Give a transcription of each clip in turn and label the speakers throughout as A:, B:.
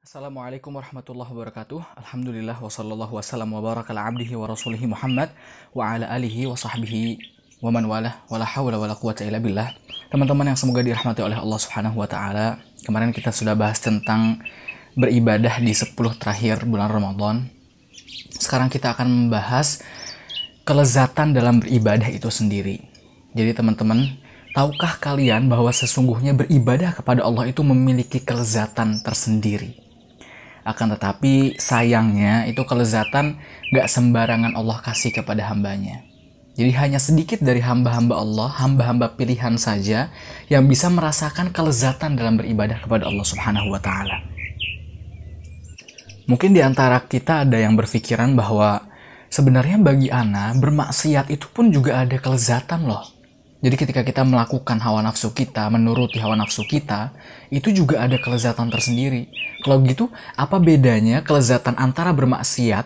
A: Assalamualaikum warahmatullahi wabarakatuh. Alhamdulillah wa sallallahu wasallam wa baraka ala abdihi wa rasulihi Muhammad wa ala alihi wa sahbihi wa man walah wa la hawla wa la quwata illa billah. Teman-teman yang semoga dirahmati oleh Allah Subhanahu wa taala. Kemarin kita sudah bahas tentang beribadah di 10 terakhir bulan Ramadan. Sekarang kita akan membahas kelezatan dalam beribadah itu sendiri. Jadi teman-teman, tahukah kalian bahwa sesungguhnya beribadah kepada Allah itu memiliki kelezatan tersendiri? Akan tetapi sayangnya itu kelezatan gak sembarangan Allah kasih kepada hambanya. Jadi hanya sedikit dari hamba-hamba Allah, hamba-hamba pilihan saja yang bisa merasakan kelezatan dalam beribadah kepada Allah Subhanahu wa taala. Mungkin di antara kita ada yang berpikiran bahwa sebenarnya bagi ana bermaksiat itu pun juga ada kelezatan loh. Jadi ketika kita melakukan hawa nafsu kita, menuruti hawa nafsu kita, itu juga ada kelezatan tersendiri. Kalau gitu, apa bedanya kelezatan antara bermaksiat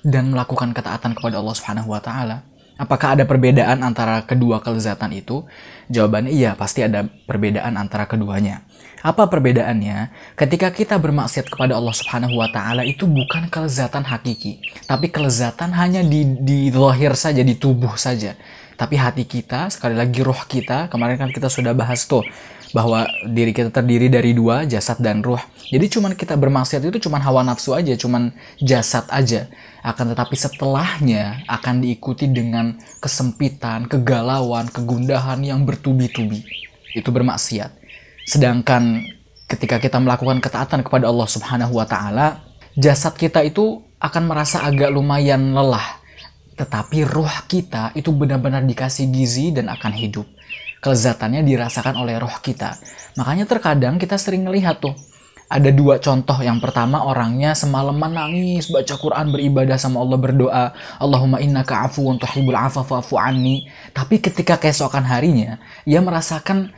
A: dan melakukan ketaatan kepada Allah Subhanahu wa taala? Apakah ada perbedaan antara kedua kelezatan itu? Jawabannya iya, pasti ada perbedaan antara keduanya. Apa perbedaannya? Ketika kita bermaksiat kepada Allah Subhanahu wa taala itu bukan kelezatan hakiki, tapi kelezatan hanya di zahir saja, di tubuh saja. Tapi hati kita, sekali lagi roh kita, kemarin kan kita sudah bahas tuh, bahwa diri kita terdiri dari dua, jasad dan ruh. Jadi cuman kita bermaksiat itu cuman hawa nafsu aja, cuman jasad aja. Akan tetapi setelahnya akan diikuti dengan kesempitan, kegalauan, kegundahan yang bertubi-tubi. Itu bermaksiat. Sedangkan ketika kita melakukan ketaatan kepada Allah Subhanahu wa taala, jasad kita itu akan merasa agak lumayan lelah. Tetapi roh kita itu benar-benar dikasih gizi dan akan hidup. Kelezatannya dirasakan oleh roh kita. Makanya terkadang kita sering melihat tuh, ada dua contoh. Yang pertama, orangnya semalaman nangis, baca Quran, beribadah sama Allah, berdoa, Allahumma innaka afuwun tuhibbul afwa fa'fu anni. Tapi ketika keesokan harinya, ia merasakan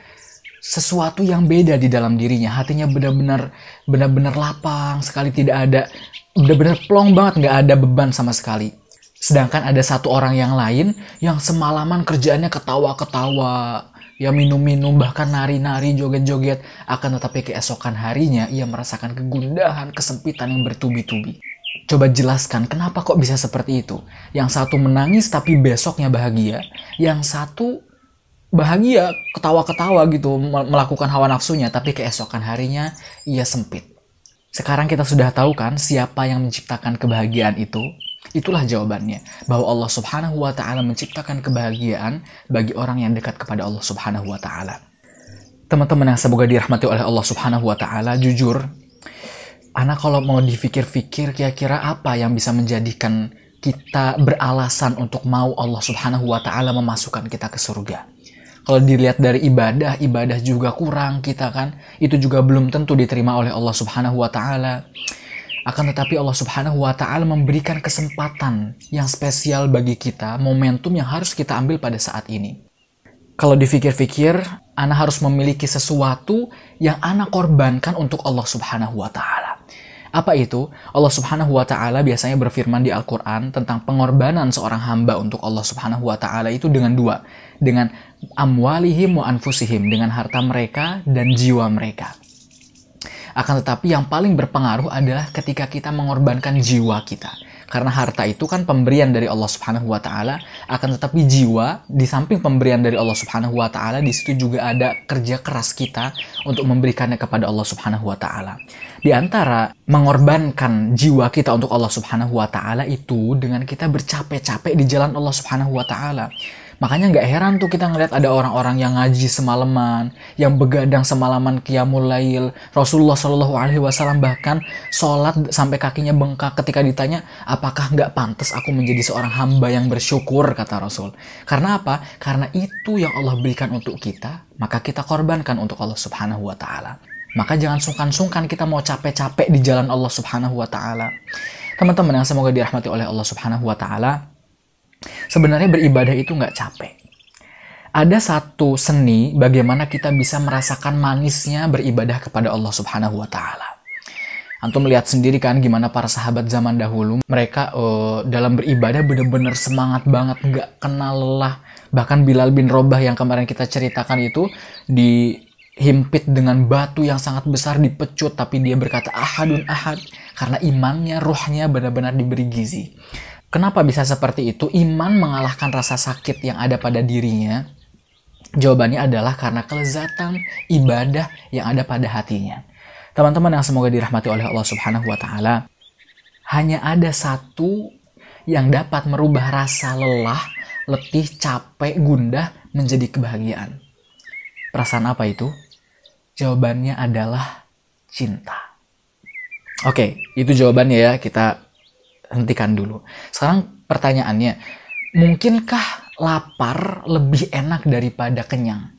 A: sesuatu yang beda di dalam dirinya. Hatinya benar-benar lapang sekali, tidak ada, benar-benar plong banget, nggak ada beban sama sekali. Sedangkan ada satu orang yang lain yang semalaman kerjaannya ketawa-ketawa, ya minum-minum, bahkan nari-nari, joget-joget. Akan tetapi keesokan harinya ia merasakan kegundahan, kesempitan yang bertubi-tubi. Coba jelaskan kenapa kok bisa seperti itu? Yang satu menangis tapi besoknya bahagia. Yang satu bahagia, ketawa-ketawa gitu, melakukan hawa nafsunya, tapi keesokan harinya ia sempit. Sekarang kita sudah tahu kan siapa yang menciptakan kebahagiaan itu? Itulah jawabannya, bahwa Allah Subhanahu wa taala menciptakan kebahagiaan bagi orang yang dekat kepada Allah Subhanahu wa taala. Teman-teman yang semoga dirahmati oleh Allah Subhanahu wa taala, jujur, ana kalau mau dipikir-pikir kira-kira apa yang bisa menjadikan kita beralasan untuk mau Allah Subhanahu wa taala memasukkan kita ke surga. Kalau dilihat dari ibadah juga kurang kita kan, itu juga belum tentu diterima oleh Allah Subhanahu wa taala. Akan tetapi Allah Subhanahu wa taala memberikan kesempatan yang spesial bagi kita, momentum yang harus kita ambil pada saat ini. Kalau dipikir-pikir, ana harus memiliki sesuatu yang ana korbankan untuk Allah Subhanahu wa taala. Apa itu? Allah Subhanahu wa taala biasanya berfirman di Al-Qur'an tentang pengorbanan seorang hamba untuk Allah Subhanahu wa taala itu dengan dua, dengan amwalihim wa anfusihim, dengan harta mereka dan jiwa mereka. Akan tetapi yang paling berpengaruh adalah ketika kita mengorbankan jiwa kita. Karena harta itu kan pemberian dari Allah Subhanahu wa taala, akan tetapi jiwa di samping pemberian dari Allah Subhanahu wa taala, di situ juga ada kerja keras kita untuk memberikannya kepada Allah Subhanahu wa taala. Di antara mengorbankan jiwa kita untuk Allah Subhanahu wa taala itu dengan kita bercapek-capek di jalan Allah Subhanahu wa taala. Makanya nggak heran tuh kita ngeliat ada orang-orang yang ngaji semalaman, yang begadang semalaman qiyamul lail. Rasulullah Shallallahu Alaihi Wasallam bahkan sholat sampai kakinya bengkak ketika ditanya, apakah nggak pantas aku menjadi seorang hamba yang bersyukur, kata Rasul. Karena apa? Karena itu yang Allah berikan untuk kita, maka kita korbankan untuk Allah Subhanahu Wa Taala. Maka jangan sungkan-sungkan kita mau capek-capek di jalan Allah Subhanahu Wa Taala. Teman-teman yang semoga dirahmati oleh Allah Subhanahu Wa Taala, sebenarnya beribadah itu nggak capek. Ada satu seni bagaimana kita bisa merasakan manisnya beribadah kepada Allah Subhanahu wa taala. Antum lihat sendiri kan gimana para sahabat zaman dahulu, mereka dalam beribadah benar-benar semangat banget, nggak kenal lelah. Bahkan Bilal bin Rabah yang kemarin kita ceritakan itu dihimpit dengan batu yang sangat besar, dipecut, tapi dia berkata ahadun ahad, karena imannya, ruhnya benar-benar diberi gizi. Kenapa bisa seperti itu? Iman mengalahkan rasa sakit yang ada pada dirinya. Jawabannya adalah karena kelezatan ibadah yang ada pada hatinya. Teman-teman yang semoga dirahmati oleh Allah Subhanahu wa Ta'ala, hanya ada satu yang dapat merubah rasa lelah, letih, capek, gundah menjadi kebahagiaan. Perasaan apa itu? Jawabannya adalah cinta. Oke, itu jawabannya ya. Kita hentikan dulu. Sekarang pertanyaannya, mungkinkah lapar lebih enak daripada kenyang?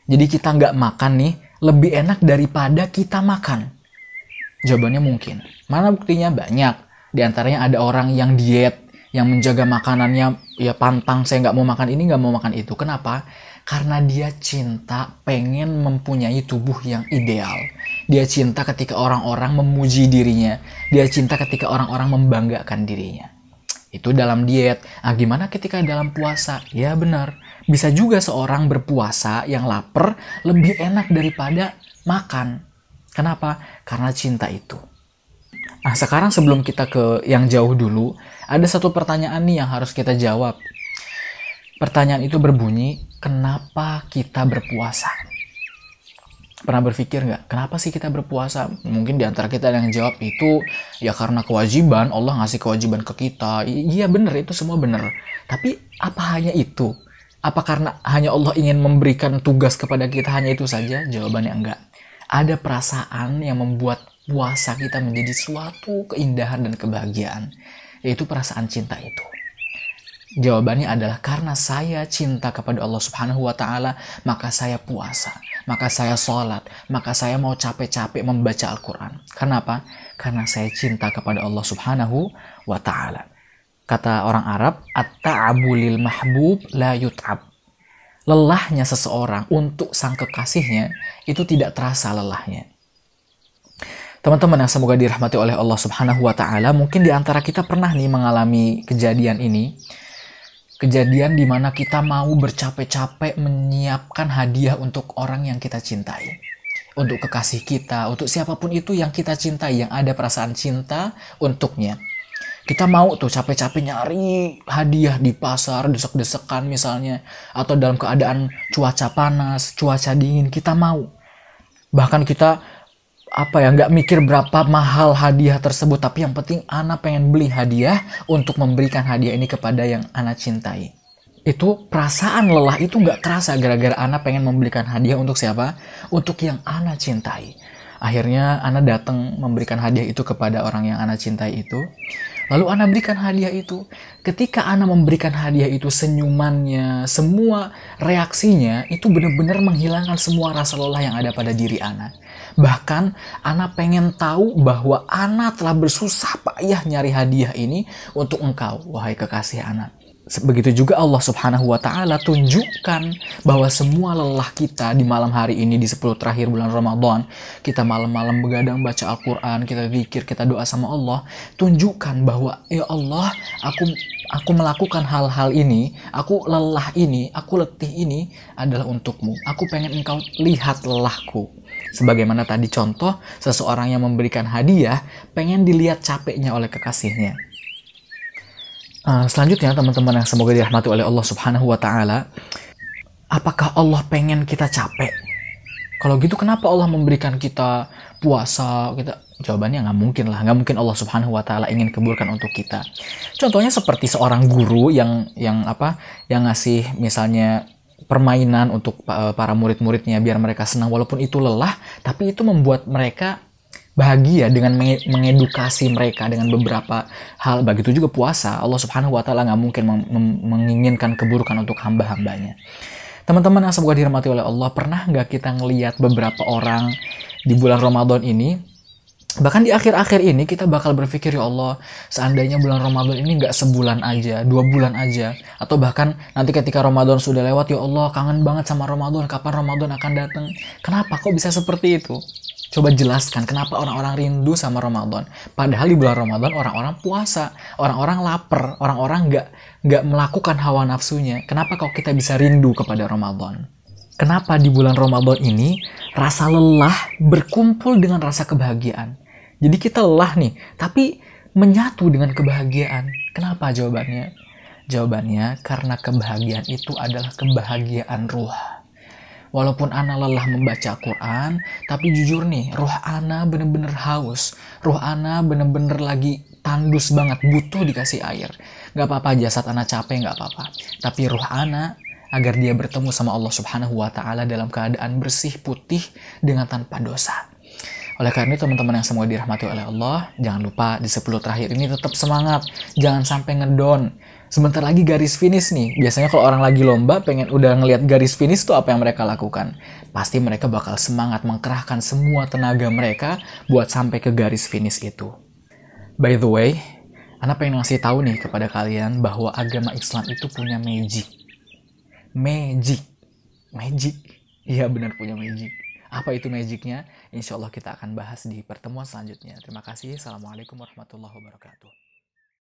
A: Jadi kita nggak makan nih, lebih enak daripada kita makan. Jawabannya mungkin. Mana buktinya? Banyak. Di antaranya ada orang yang diet, yang menjaga makanannya, ya pantang, saya nggak mau makan ini, nggak mau makan itu. Kenapa? Karena dia cinta, pengen mempunyai tubuh yang ideal. Dia cinta ketika orang-orang memuji dirinya. Dia cinta ketika orang-orang membanggakan dirinya. Itu dalam diet. Nah, gimana ketika dalam puasa? Ya benar, bisa juga seorang berpuasa yang lapar lebih enak daripada makan. Kenapa? Karena cinta itu. Nah, sekarang sebelum kita ke yang jauh dulu, ada satu pertanyaan nih yang harus kita jawab. Pertanyaan itu berbunyi, kenapa kita berpuasa? Pernah berpikir nggak, kenapa sih kita berpuasa? Mungkin di antara kita yang jawab itu, ya karena kewajiban, Allah ngasih kewajiban ke kita. Iya bener, itu semua bener. Tapi apa hanya itu? Apa karena hanya Allah ingin memberikan tugas kepada kita hanya itu saja? Jawabannya enggak. Ada perasaan yang membuat puasa kita menjadi suatu keindahan dan kebahagiaan, yaitu perasaan cinta itu. Jawabannya adalah karena saya cinta kepada Allah Subhanahu wa Ta'ala, maka saya puasa, maka saya sholat, maka saya mau capek-capek membaca Al-Quran. Kenapa? Karena saya cinta kepada Allah Subhanahu wa Ta'ala. Kata orang Arab, at-ta'abu lil mahbub la yut'ab. Lelahnya seseorang untuk sang kekasihnya itu tidak terasa lelahnya. Teman-teman yang semoga dirahmati oleh Allah Subhanahu wa Ta'ala, mungkin di antara kita pernah nih mengalami kejadian ini. Kejadian di mana kita mau bercapek-capek menyiapkan hadiah untuk orang yang kita cintai. Untuk kekasih kita, untuk siapapun itu yang kita cintai, yang ada perasaan cinta untuknya. Kita mau tuh capek-capek nyari hadiah di pasar, desek-desekan misalnya. Atau dalam keadaan cuaca panas, cuaca dingin, kita mau. Bahkan kita nggak mikir berapa mahal hadiah tersebut, tapi yang penting Ana pengen beli hadiah untuk memberikan hadiah ini kepada yang Ana cintai. Itu perasaan lelah itu nggak terasa gara-gara Ana pengen memberikan hadiah untuk siapa? Untuk yang Ana cintai. Akhirnya Ana datang memberikan hadiah itu kepada orang yang Ana cintai itu. Lalu Ana berikan hadiah itu. Ketika Ana memberikan hadiah itu, senyumannya, semua reaksinya itu benar-benar menghilangkan semua rasa lelah yang ada pada diri Ana. Bahkan Ana pengen tahu bahwa Ana telah bersusah payah nyari hadiah ini untuk engkau, wahai kekasih Ana. Begitu juga Allah Subhanahu wa Ta'ala tunjukkan bahwa semua lelah kita di malam hari ini, di 10 terakhir bulan Ramadan, kita malam-malam begadang baca Al-Quran, kita zikir, kita doa sama Allah, tunjukkan bahwa ya Allah, aku melakukan hal-hal ini, aku lelah ini, aku letih ini adalah untukmu. Aku pengen engkau lihat lelahku. Sebagaimana tadi contoh, seseorang yang memberikan hadiah pengen dilihat capeknya oleh kekasihnya. Selanjutnya teman-teman yang semoga dirahmati oleh Allah Subhanahu wa Ta'ala, apakah Allah pengen kita capek? Kalau gitu kenapa Allah memberikan kita puasa? Jawabannya nggak mungkin lah, nggak mungkin Allah Subhanahu wa Ta'ala ingin keburukan untuk kita. Contohnya seperti seorang guru yang ngasih misalnya permainan untuk para murid-muridnya biar mereka senang walaupun itu lelah, tapi itu membuat mereka bahagia dengan mengedukasi mereka dengan beberapa hal. Begitu juga puasa, Allah Subhanahu wa Ta'ala nggak mungkin menginginkan keburukan untuk hamba-hambanya. Teman-teman yang semoga dirahmati oleh Allah, pernah nggak kita ngelihat beberapa orang di bulan Ramadan ini, bahkan di akhir-akhir ini kita bakal berpikir, ya Allah, seandainya bulan Ramadan ini nggak sebulan aja, 2 bulan aja, atau bahkan nanti ketika Ramadan sudah lewat, ya Allah, kangen banget sama Ramadan, kapan Ramadan akan datang? Kenapa kok bisa seperti itu? Coba jelaskan kenapa orang-orang rindu sama Ramadan. Padahal di bulan Ramadan orang-orang puasa, orang-orang lapar, orang-orang nggak melakukan hawa nafsunya. Kenapa kok kita bisa rindu kepada Ramadan? Kenapa di bulan Ramadan ini rasa lelah berkumpul dengan rasa kebahagiaan. Jadi kita lelah nih, tapi menyatu dengan kebahagiaan. Kenapa jawabannya? Jawabannya karena kebahagiaan itu adalah kebahagiaan ruh. Walaupun ana lelah membaca Quran, tapi jujur nih, roh ana bener-bener haus. Roh ana bener-bener lagi tandus banget, butuh dikasih air. Gak apa-apa jasad ana capek, gak apa-apa. Tapi roh ana, agar dia bertemu sama Allah Subhanahu wa Ta'ala dalam keadaan bersih, putih, dengan tanpa dosa. Oleh karena itu teman-teman yang semua dirahmati oleh Allah, jangan lupa di 10 terakhir ini tetap semangat, jangan sampai ngedon. Sebentar lagi garis finish nih. Biasanya kalau orang lagi lomba pengen udah ngelihat garis finish tuh apa yang mereka lakukan? Pasti mereka bakal semangat mengkerahkan semua tenaga mereka buat sampai ke garis finish itu. By the way, Ana pengen ngasih tahu nih kepada kalian bahwa agama Islam itu punya magic. Magic. Iya benar punya magic. Apa itu magicnya? Insya Allah kita akan bahas di pertemuan selanjutnya. Terima kasih. Assalamualaikum warahmatullahi wabarakatuh.